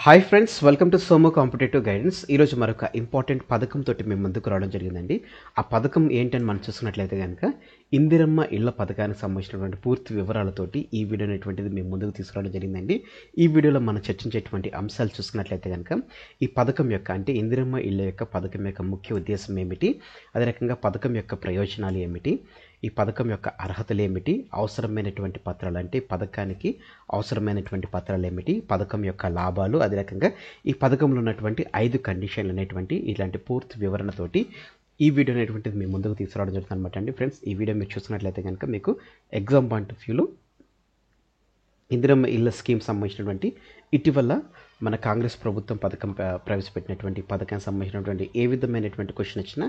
Hi friends, welcome to Somo competitive guidance. ఈరోజు మరొక important పథకం తోటి మేము ముందుకు రావడం జరిగిందండి. ఆ పథకం ఏంటని మనం చూసుకున్నట్లయితే కనుక ఇందిరమ్మ ఇళ్ల పథకానికి సంబంధించినటువంటి పూర్తి వివరాలతోటి ఈ వీడియో అనేటువంటిది మేము ముందుకు తీసుకురావడం జరిగిందండి. ఈ వీడియోలో మనం చర్చించేటువంటి అంశాలు చూసుకున్నట్లయితే కనుక ఈ పథకం యొక్క అంటే ఇందిరమ్మ ఇళ్ల యొక్క పథకం యొక్క ముఖ్య ఉద్దేశం ఏమిటి, అదే రకంగా పథకం యొక్క ప్రయోజనాలు ఏమిటి, ఈ పథకం యొక్క అర్హతలు ఏమిటి, అవసరమైనటువంటి పత్రాలు అంటే పథకానికి అవసరమైనటువంటి పత్రాలు ఏమిటి, పథకం యొక్క లాభాలు, అదే రకంగా ఈ పథకంలో ఉన్నటువంటి 5 కండిషన్లు అనేటువంటి ఇలాంటి పూర్తి వివరణతోటి ఈ వీడియో అనేటువంటిది మీ ముందుకు తీసుకురావడం జరుగుతుంది అనమాట అండి. ఫ్రెండ్స్, ఈ వీడియో మీరు చూసినట్లయితే కనుక మీకు ఎగ్జామ్ పాయింట్ ఆఫ్ వ్యూలో ఇందిరమ్మ ఇళ్ల స్కీమ్ సంబంధించినటువంటి ఇటీవల మన కాంగ్రెస్ ప్రభుత్వం ప్రవేశపెట్టినటువంటి పథకానికి సంబంధించినటువంటి ఏ విధమైనటువంటి క్వశ్చన్ వచ్చినా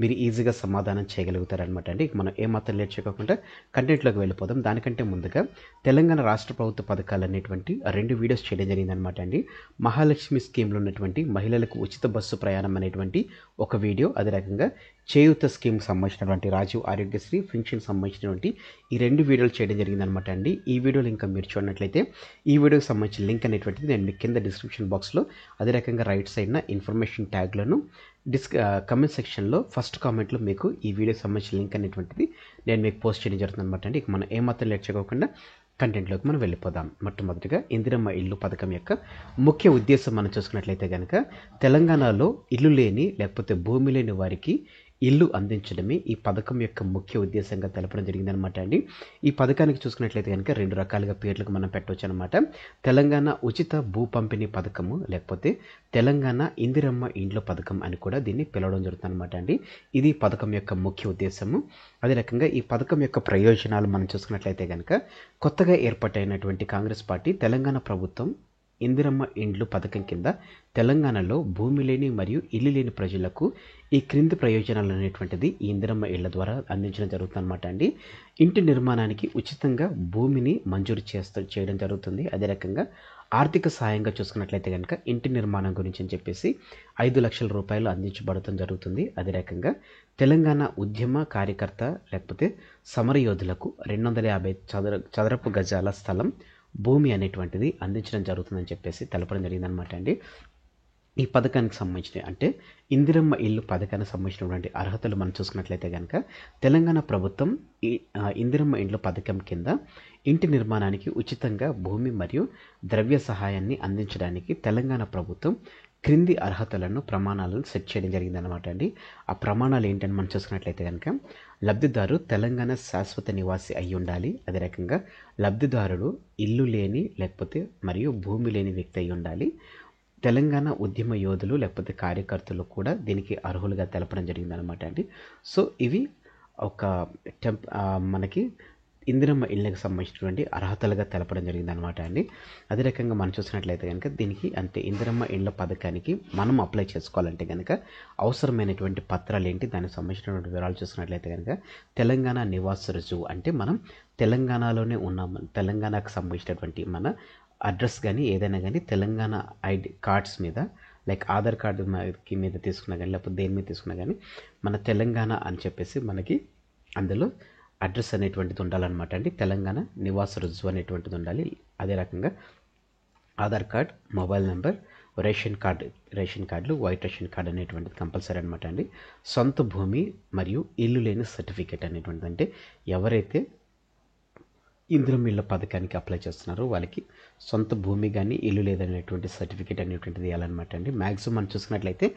మీరు ఈజీగా సమాధానం చేయగలుగుతారనమాట అండి. మనం ఏమాత్రం లేట్ చేయకుండా కంటెంట్లోకి వెళ్ళిపోదాం. దానికంటే ముందుగా తెలంగాణ రాష్ట్ర ప్రభుత్వ పథకాలు అనేటువంటి 2 వీడియోస్ చేయడం జరిగిందనమాట అండి. మహాలక్ష్మి స్కీమ్లో ఉన్నటువంటి మహిళలకు ఉచిత బస్సు ప్రయాణం అనేటువంటి ఒక వీడియో, అదే రకంగా చేయూత స్కీమ్కి సంబంధించినటువంటి రాజీవ్ ఆరోగ్యశ్రీ పెన్షన్ సంబంధించినటువంటి ఈ 2 వీడియోలు చేయడం జరిగిందనమాట అండి. ఈ వీడియోలు ఇంకా మీరు చూడనట్లయితే ఈ వీడియోకి సంబంధించిన లింక్ అనేటువంటిది నేను మీకు కింద డిస్క్రిప్షన్ బాక్స్లో, అదే రకంగా రైట్ సైడ్న ఇన్ఫర్మేషన్ ట్యాగ్లను కమెంట్ సెక్షన్లో ఫస్ట్ కామెంట్లో మీకు ఈ వీడియోకి సంబంధించిన లింక్ అనేటువంటిది నేను మీకు పోస్ట్ చేయడం జరుగుతుంది అనమాట అండి. ఇక మనం ఏమాత్రం లేట్ చేయకుండా కంటెంట్లోకి మనం వెళ్ళిపోదాం. మొట్టమొదటిగా ఇందిరమ్మ ఇల్లు పథకం యొక్క ముఖ్య ఉద్దేశం మనం చూసుకున్నట్లయితే కనుక తెలంగాణలో ఇల్లు లేని లేకపోతే భూమి లేని వారికి ఇల్లు అందించడమే ఈ పథకం యొక్క ముఖ్య ఉద్దేశంగా తెలపడం జరిగిందనమాట అండి. ఈ పథకానికి చూసుకున్నట్లయితే కనుక 2 రకాలుగా పేర్లకు మనం పెట్టవచ్చు అనమాట. తెలంగాణ ఉచిత భూ పంపిణీ పథకము, లేకపోతే తెలంగాణ ఇందిరమ్మ ఇండ్ల పథకం అని కూడా దీన్ని పిలవడం జరుగుతుంది అనమాట అండి. ఇది పథకం యొక్క ముఖ్య ఉద్దేశము. అదే రకంగా ఈ పథకం యొక్క ప్రయోజనాలు మనం చూసుకున్నట్లయితే కనుక కొత్తగా ఏర్పాటైనటువంటి కాంగ్రెస్ పార్టీ తెలంగాణ ప్రభుత్వం ఇందిరమ్మ ఇండ్లు పథకం కింద తెలంగాణలో భూమి లేని మరియు ఇల్లు లేని ప్రజలకు ఈ క్రింది ప్రయోజనాలు అనేటువంటిది ఈ ఇందిరమ్మ ఇళ్ల ద్వారా అందించడం జరుగుతుంది అనమాట అండి. ఇంటి నిర్మాణానికి ఉచితంగా భూమిని మంజూరు చేయడం జరుగుతుంది. అదే రకంగా ఆర్థిక సహాయంగా చూసుకున్నట్లయితే కనుక ఇంటి నిర్మాణం గురించి అని చెప్పేసి 5 లక్షల రూపాయలు అందించబడటం జరుగుతుంది. అదే రకంగా తెలంగాణ ఉద్యమ కార్యకర్త లేకపోతే సమరయోధులకు 250 చదరపు గజాల స్థలం భూమి అనేటువంటిది అందించడం జరుగుతుందని చెప్పేసి తెలపడం జరిగిందనమాట అండి. ఈ పథకానికి సంబంధించిన అంటే ఇందిరమ్మ ఇల్లు పథకానికి సంబంధించినటువంటి అర్హతలు మనం చూసుకున్నట్లయితే కనుక తెలంగాణ ప్రభుత్వం ఈ ఇందిరమ్మ ఇండ్ల పథకం కింద ఇంటి నిర్మాణానికి ఉచితంగా భూమి మరియు ద్రవ్య సహాయాన్ని అందించడానికి తెలంగాణ ప్రభుత్వం క్రింది అర్హతలను ప్రమాణాలను సెట్ చేయడం జరిగిందనమాట అండి. ఆ ప్రమాణాలు ఏంటని మనం చూసుకున్నట్లయితే కనుక లబ్ధిదారు తెలంగాణ శాశ్వత నివాసి అయి ఉండాలి. అదే రకంగా లబ్ధిదారుడు ఇల్లు లేని లేకపోతే మరియు భూమి లేని వ్యక్తి అయి ఉండాలి. తెలంగాణ ఉద్యమ యోధులు లేకపోతే కార్యకర్తలు కూడా దీనికి అర్హులుగా తెలపడం జరిగిందనమాట అండి. సో ఇవి ఒక మనకి ఇందిరమ్మ ఇళ్ళకి సంబంధించినటువంటి అర్హతలుగా తెలపడం జరిగిందనమాట అండి. అదే రకంగా మనం చూసినట్లయితే కనుక దీనికి అంటే ఇందిరమ్మ ఇళ్ళ పథకానికి మనం అప్లై చేసుకోవాలంటే కనుక అవసరమైనటువంటి పత్రాలు ఏంటి, దానికి సంబంధించినటువంటి వివరాలు చూసినట్లయితే కనుక తెలంగాణ నివాస రుజువు అంటే మనం తెలంగాణలోనే ఉన్నాం, తెలంగాణకు సంబంధించినటువంటి మన అడ్రస్ కానీ ఏదైనా కానీ తెలంగాణ ఐడి కార్డ్స్ మీద లైక్ ఆధార్ కార్డు మీద తీసుకున్నా కానీ లేకపోతే దేని మీద తీసుకున్నా కానీ మన తెలంగాణ అని చెప్పేసి మనకి అందులో అడ్రస్ అనేటువంటిది ఉండాలన్నమాట అండి. తెలంగాణ నివాస రుజువు అనేటువంటిది ఉండాలి. అదే రకంగా Aadhaar card, mobile number, ration కార్డులు, వైట్ రేషన్ కార్డు అనేటువంటిది కంపల్సరీ అనమాట అండి. సొంత భూమి మరియు ఇల్లు లేని సర్టిఫికేట్ అనేటువంటిది అంటే ఎవరైతే ఇందిరమ్మ ఇళ్ళ పథకానికి అప్లై చేస్తున్నారో వాళ్ళకి సొంత భూమి కానీ ఇల్లు లేదనేటువంటి సర్టిఫికేట్ అనేటువంటిది ఇవ్వాలన్నమాట అండి. మ్యాక్సిమం మనం చూసుకున్నట్లయితే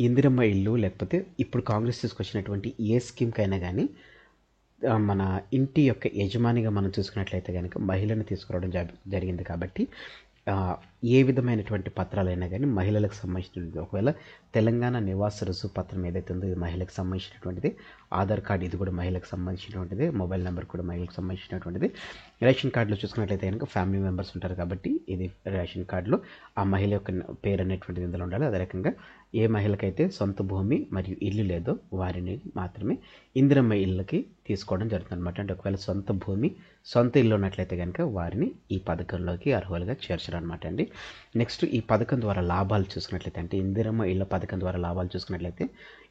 ఇందిరమ్మ ఇల్లు లేకపోతే ఇప్పుడు కాంగ్రెస్ తీసుకొచ్చినటువంటి ఏ స్కీమ్కైనా కానీ మన ఇంటి యొక్క యజమానిగా మనం చూసుకున్నట్లయితే కనుక మహిళను తీసుకురావడం జరిగింది. కాబట్టి ఏ విధమైనటువంటి పత్రాలైనా కానీ మహిళలకు సంబంధించినటువంటి ఒకవేళ తెలంగాణ నివాస రుజువు పత్రం ఏదైతే ఉందో ఇది మహిళకు సంబంధించినటువంటిది, ఆధార్ కార్డు ఇది కూడా మహిళకు సంబంధించినటువంటిది, మొబైల్ నెంబర్ కూడా మహిళకు సంబంధించినటువంటిది. రేషన్ కార్డులో చూసుకున్నట్లయితే కనుక ఫ్యామిలీ మెంబర్స్ ఉంటారు కాబట్టి ఇది రేషన్ కార్డులో ఆ మహిళ యొక్క పేరు అనేటువంటిది ఇందులో ఉండాలి. అదే రకంగా ఏ మహిళకైతే సొంత భూమి మరియు ఇల్లు లేదో వారిని మాత్రమే ఇందిరమ్మ ఇళ్ళకి తీసుకోవడం జరుగుతుంది అనమాట. అంటే ఒకవేళ సొంత భూమి సొంత ఇల్లు ఉన్నట్లయితే కనుక వారిని ఈ పథకంలోకి అర్హులుగా చేర్చడం అనమాట అండి. నెక్స్ట్ ఈ పథకం ద్వారా లాభాలు చూసుకున్నట్లయితే అంటే ఇందిరమ్మ ఇళ్ళ పథకం ద్వారా లాభాలు చూసుకున్నట్లయితే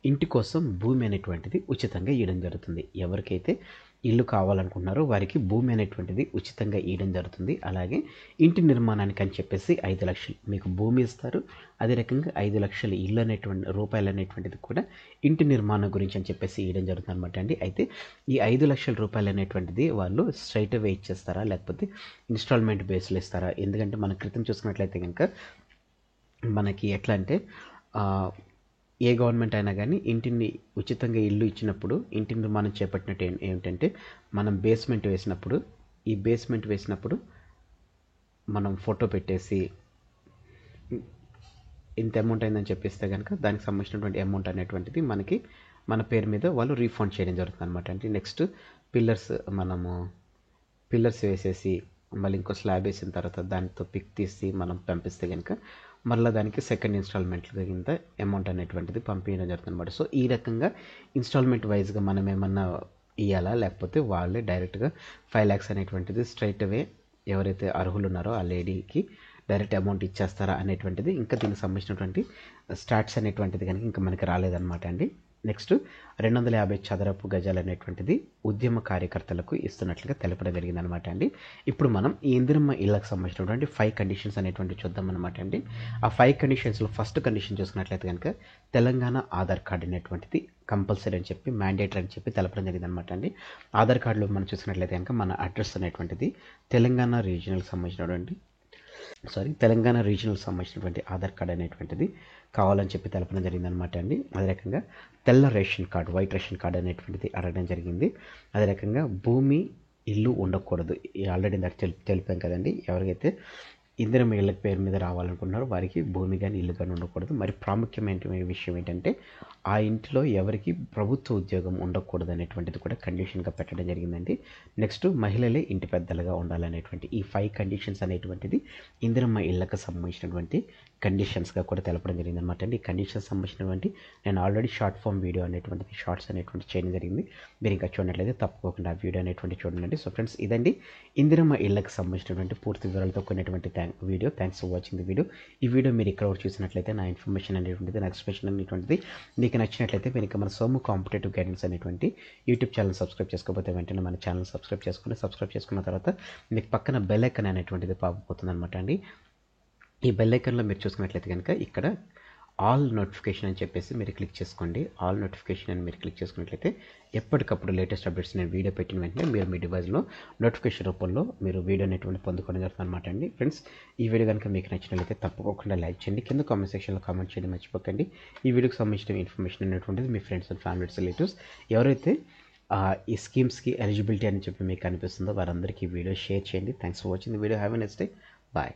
ఇంటి కోసం భూమి అనేటువంటిది ఉచితంగా ఇవ్వడం జరుగుతుంది. ఎవరికైతే ఇల్లు కావాలనుకుంటున్నారో వారికి భూమి అనేటువంటిది ఉచితంగా ఇవ్వడం జరుగుతుంది. అలాగే ఇంటి నిర్మాణానికి అని చెప్పేసి 5 లక్షలు మీకు భూమి ఇస్తారు. అదే రకంగా 5 లక్షల ఇల్లు అనేటువంటి రూపాయలు అనేటువంటిది కూడా ఇంటి నిర్మాణం గురించి అని చెప్పేసి ఇవ్వడం జరుగుతుంది అనమాట అండి. అయితే ఈ 5 లక్షల రూపాయలు అనేటువంటిది వాళ్ళు స్ట్రైట్ అవే ఇచ్చేస్తారా, లేకపోతే ఇన్స్టాల్మెంట్ బేస్లో ఇస్తారా? ఎందుకంటే మన క్రితం చూసుకున్నట్లయితే కనుక మనకి ఎట్లా అంటే ఏ గవర్నమెంట్ అయినా కానీ ఇంటిని ఉచితంగా ఇల్లు ఇచ్చినప్పుడు ఇంటి నిర్మాణం చేపట్టినట్టు ఏమిటంటే మనం బేస్మెంట్ వేసినప్పుడు మనం ఫోటో పెట్టేసి ఇంత అమౌంట్ అయిందని చెప్పేస్తే కనుక దానికి సంబంధించినటువంటి అమౌంట్ అనేటువంటిది మనకి మన పేరు మీద వాళ్ళు రీఫండ్ చేయడం జరుగుతుంది అనమాట. అంటే నెక్స్ట్ పిల్లర్స్ వేసేసి మళ్ళీ ఇంకో స్లాబ్ వేసిన తర్వాత దానితో పిక్ తీసి మనం పంపిస్తే కనుక మళ్ళీ దానికి సెకండ్ ఇన్స్టాల్మెంట్ కింద అమౌంట్ అనేటువంటిది పంపించడం జరుగుతుంది అనమాట. సో ఈ రకంగా ఇన్స్టాల్మెంట్ వైజ్గా మనం ఏమన్నా ఇవ్వాలా, లేకపోతే వాళ్ళే డైరెక్ట్గా 5 lakhs అనేటువంటిది స్ట్రైట్ అవే ఎవరైతే అర్హులు ఉన్నారో ఆ లేడీకి డైరెక్ట్ అమౌంట్ ఇచ్చేస్తారా అనేటువంటిది ఇంకా దీనికి సంబంధించినటువంటి స్టాట్స్ అనేటువంటిది కనుక ఇంకా మనకి రాలేదన్నమాట అండి. నెక్స్ట్ 250 చదరపు గజాలు అనేటువంటిది ఉద్యమ కార్యకర్తలకు ఇస్తున్నట్లుగా తెలపడం జరిగిందనమాట అండి. ఇప్పుడు మనం ఈ ఇందిరమ్మ ఇళ్ళకి సంబంధించినటువంటి 5 కండిషన్స్ అనేటువంటి చూద్దాం అనమాట అండి. ఆ 5 కండిషన్స్లో ఫస్ట్ కండిషన్ చూసుకున్నట్లయితే కనుక తెలంగాణ ఆధార్ కార్డు అనేటువంటిది కంపల్సరీ అని చెప్పి మ్యాండేటరీ అని చెప్పి తెలపడం జరిగింది అనమాట అండి. ఆధార్ కార్డులో మనం చూసుకున్నట్లయితే కనుక మన అడ్రస్ అనేటువంటిది తెలంగాణ రీజనల్కి సంబంధించినటువంటి ఆధార్ కార్డు అనేటువంటిది కావాలని చెప్పి తెలపడం జరిగిందనమాట అండి. అదే రకంగా తెల్ల ration card, white ration card అనేటువంటిది అడగడం జరిగింది. అదే రకంగా భూమి, ఇల్లు ఉండకూడదు. ఆల్రెడీ ఇందాక తెలిపాం కదండి, ఎవరికైతే ఇందిరమ్మ ఇళ్ళ పేరు మీద రావాలనుకున్నారో వారికి భూమి కానీ ఇల్లు కానీ ఉండకూడదు. మరి ప్రాముఖ్యమైన విషయం ఏంటంటే ఆ ఇంటిలో ఎవరికి ప్రభుత్వ ఉద్యోగం ఉండకూడదు అనేటువంటిది కూడా కండిషన్గా పెట్టడం జరిగిందండి. నెక్స్ట్ మహిళలే ఇంటి పెద్దలుగా ఉండాలనేటువంటి ఈ 5 కండిషన్స్ అనేటువంటిది ఇందిరమ్మ ఇళ్ళకు సంబంధించినటువంటి కండిషన్స్గా కూడా తెలపడం జరిగింది అనమాట అండి. ఈ కండిషన్స్ సంబంధించినటువంటి నేను ఆల్రెడీ షార్ట్ ఫామ్ వీడియో అనేటువంటిది షార్ట్స్ అనేటువంటి చేయడం జరిగింది. మీరు ఇంకా చూడనట్లయితే తప్పకుండా ఆ వీడియో అనేటువంటి చూడండి. సో ఫ్రెండ్స్, ఇదండి ఇందిరమ్మ ఇళ్ళకి సంబంధించినటువంటి పూర్తి వివరాలతో కొనేటువంటి video. Thanks for watching the video. ఈ వీడియో మీరు ఇక్కడ చూసినట్లయితే నా ఇన్ఫర్మేషన్ అనేటువంటిది, నా ఎక్స్ప్రెషన్ అనేటువంటిది మీకు నచ్చినట్లయితే మీరు ఇంకా మన సోము కాంపిటేటివ్ గైడెన్స్ అనేటువంటి యూట్యూబ్ ఛానల్ సబ్స్క్రైబ్ చేసుకోకపోతే వెంటనే మన ఛానల్ సబ్స్క్రైబ్ చేసుకున్న తర్వాత మీకు పక్కన బెల్ ఐకాన్ అనేటువంటిది పాపపోతుంది అనమాట అండి. ఈ బెల్ ఐకాన్లో మీరు చూసుకున్నట్లయితే కనుక ఇక్కడ ఆల్ నోటిఫికేషన్ అని చెప్పేసి మీరు క్లిక్ చేసుకోండి. ఆల్ నోటిఫికేషన్ అని మీరు క్లిక్ చేసుకున్నట్లయితే ఎప్పటికప్పుడు లేటెస్ట్ అప్డేట్స్ నేను వీడియో పెట్టిన వెంటనే మీరు మీ డివైస్లో నోటిఫికేషన్ రూపంలో మీరు వీడియో అనేటువంటి పొందుకోవడం జరుగుతుంది అనమాట అండి. ఫ్రెండ్స్, ఈ వీడియో కనుక మీకు నచ్చినట్లయితే తప్పకుండా లైక్ చేయండి. కింద కామెంట్ సెక్షన్లో కామెంట్ చేయడం మర్చిపోకండి. ఈ వీడియోకి సంబంధించిన ఇన్ఫర్మేషన్ అనేటువంటిది మీ ఫ్రెండ్స్ అండ్ ఫ్యామిలీస్ రిలేటివ్స్ ఎవరైతే ఈ స్కీమ్స్కి ఎలిజిబిలిటీ అని చెప్పి మీకు అనిపిస్తుందో వారందరికీ ఈ వీడియో షేర్ చేయండి. Thanks for watching the video. Have a nice day. Bye.